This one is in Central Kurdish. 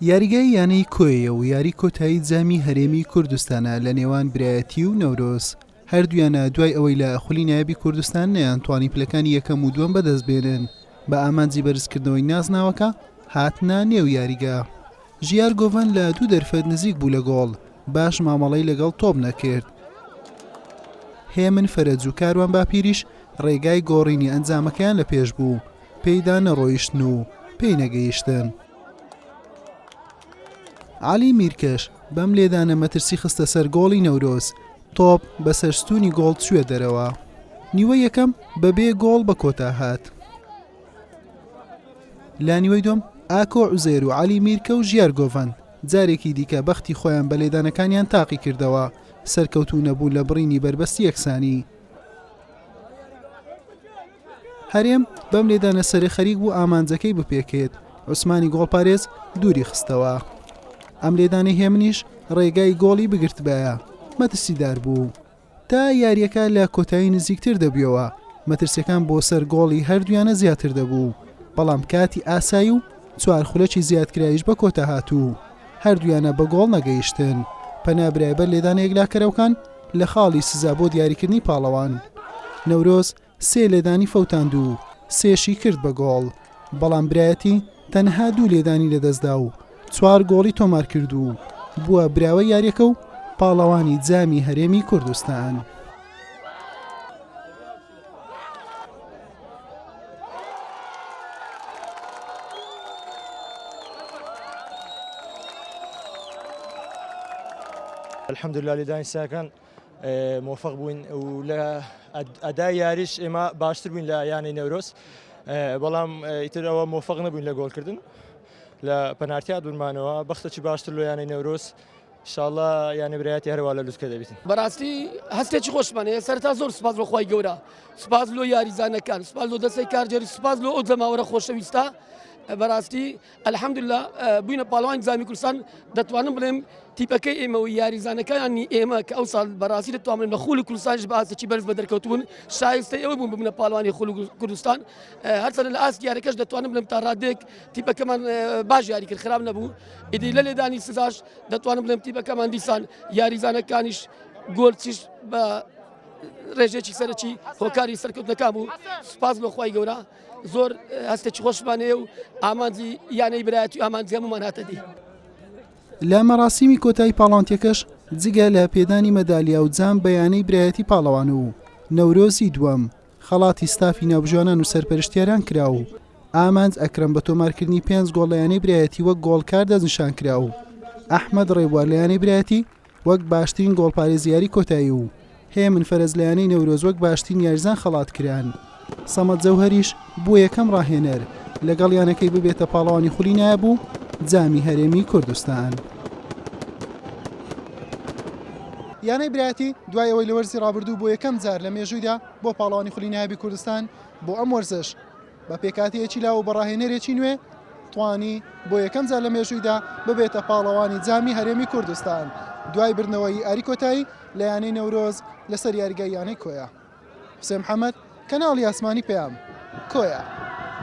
یاریگای یانەی کۆیە و یاری کۆتایی جامی هەرێمی کوردستانە لە نێوان برایەتی و نەورۆز. هەردوویانە دوای ئەوەی لە خولی نایابی کوردستان نەیانتوانی پلەکانی یەکەم و دووەم بەدەست بێنن بە ئامانجی بەرزکردنەوەی نازناوەکە هاتنە نێو یاریگا. ژیار گۆڤەن لە دوو دەرفەت نزیک بوو لە گۆڵ، باش مامەڵەی لەگەڵ تۆپ نەکرد. هێمن فەرەج و کاروان باپیریش ڕێگای گۆڕینی ئەنجامەکەیان لە پێش بوو، پێیدا نەڕۆیشتن و پێی نەگەیشتن. عەلی میرکەش بەم لێدانە مەترسی خستە سەر گۆڵی نەورۆز، تۆپ بەسەر ستوونی گۆڵ چووە دەرەوە. نیوە یەکەم بەبێ گۆڵ بە کۆتا هات. لا نیوەی دووەم ئاکۆ عوزێر و عەلی میرکە و ژیار گۆڤەن جارێکی دیکە بەختی خۆیان بە لێدانەکانیان تاقی کردەوە، سەرکەوتوو نەبوو لە بڕینی بربەستی یەکسانی. هەرێم بەم لێدانە سەرێ خەریک بوو ئامانجەکەی بپێکێت، عوسمانی گۆڵپارێز دووری خستەوە. ئەم لێدانەی هێمنیش ڕێگای گۆڵی بگرتبایە، مەترسیدار بوو. تا یاریەکە لە کۆتایی نزیکتر دەبیەوە، مەترسیەکان بۆ سەر گۆڵی هەردوویانە زیاتر دەبوو، بەڵام کاتی ئاسایی و چوار خولەکی زیادکرایش بە کۆتا هاتوو. هەردوویانە بە گۆڵ نەگەیشتن. پەنابرایبەر لێدانەیەک لاکەرەوەکان لە خاڵی سزا بۆ دیاریکردنی پاڵەوان. نەورۆز سێ لێدانی فەوتاند و سێشی کرد بە گۆڵ، بەڵام برایەتی تەنها دوو لێدانی لەدەستدا و چوار گۆڵی تۆمار کرد و بووە براوە یاریەکە و پاڵەوانی جامی هەرێمی کوردستان. الحمدلله لێدانی ساکان موفق بووین و لە ئەدای یاریش ئێمە باشتر بووین لە یانەی نەورۆز، بەڵام ئیتر ئەوە موفق نەبووین لە گۆڵکردن، لە پەنارتیا دوورمانەوە بەختێکی باشتر لە یانەی نەورۆز. ئینشاءڵڵا یانەی برایەتی هەروە لە لووتکە دەبێتن. بەڕاستی هەستێکی خۆشمانەیە. سەرتا زۆر سوپاس بۆ خی گەورە، سوپاس لۆ یاریزانەکان، سوپاس لۆ دەستەی کارجێری، سوپاس لۆ ئەو جەماوەرە خۆشەویستە. بەڕاستی ئەلحەمدوللا بووینە پاڵەوانی جامی کوردستان. دەتوانم بڵێم تیپەکەی ئێمە و یاریزانەکانی ئێمە کە ئەو ساڵ بەڕاستی دەتوانم لە خولی کوردستانیش بە ئاسێکی بەرز بەدەرکەوتبوون، شایستەی ئەوە بوون ببنە پاڵەوانی خولی کوردستان. هەرچەندە لە ئاستی یاریەکەش دەتوانم بڵێم تا ڕادێک تیپەکەمان باش یاری کرد، خراپ نەبوو. ئیدی لە لێدانی سزاش دەتوانم بڵێم تیپەکەمان دیسان یاریزانەکانیش گۆڵچیش بە ڕێژێکی سەرەکی هۆکاری سەرکەوتنەکان بوو. سوپاس بۆ خی گەورە، زۆر هەستێکی خۆشمانەیە و ئامانجی یانەی برایەتی و ئامانجی هەمومان هاتە دی. لە مەراسیمی کۆتایی پاڵانتیەکەش جگە لە پێدانی مەدالیا و جام بەیانەی برایەتی پاڵەوان و نەورۆزی دووەم خەڵاتی ستافی ناوبژوانان و سەرپەرشتیاران کرا و ئامانج ئەکرەم بە تۆمارکردنی 5 گۆڵ لە یانەی برایەتی وەک گۆڵکار دەستنیشان کرا و ئەحمەد ڕێبوار لە یانەی برایەتی وەک باشترین گۆڵپارێزی یاری کۆتایی و هێمن فەرەز لە یانەی نەورۆز وەک باشترین یاریزان خەڵات کران. سەمەد جەوهەریش بۆ یەکەم ڕاهێنەر لەگەڵ یانەکەی ببێتە پاڵەوانی خولی نایابوو جامی هەرێمی کوردستان. یانەی برایەتی دوای ئەوەی لە وەرزی ڕابردوو بۆ یەکەم جار لە مێژوویدا بۆ پاڵەوانی خولی نایابی کوردستان بۆ ئەم وەرزش بە پێکاتیەکی لاو بە ڕاهێنەرێکی نوێ توانی بۆ یەکەم جار لە مێژوویدا ببێتە پاڵەوانی جامی هەرێمی کوردستان دوای برنەوەی ئاری کۆتایی لە یانەی نەورۆز لەسەر یاریگای یانەی کۆیە. حوسێن محەممەد، کەناڵی ئاسمانی پێام، کۆیە.